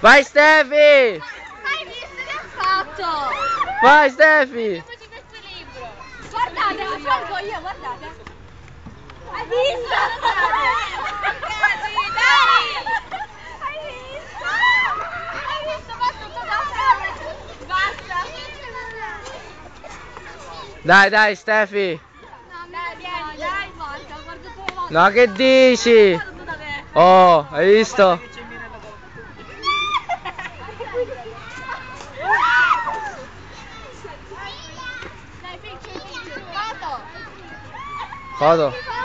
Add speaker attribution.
Speaker 1: Vai Stefi!
Speaker 2: Hai visto che ha fatto?
Speaker 1: Vai Stefi!
Speaker 2: Guardate, la salgo io, guardate. Hai visto? Dai! Hai visto? Hai visto? Va tutto da solo. Basta.
Speaker 1: Dai dai Stefi!
Speaker 2: No, dai, vieni, dai, basta. Guarda tu.
Speaker 1: No, che dici? Oh, hai visto?
Speaker 2: Dai, picture. Foto.
Speaker 1: Foto.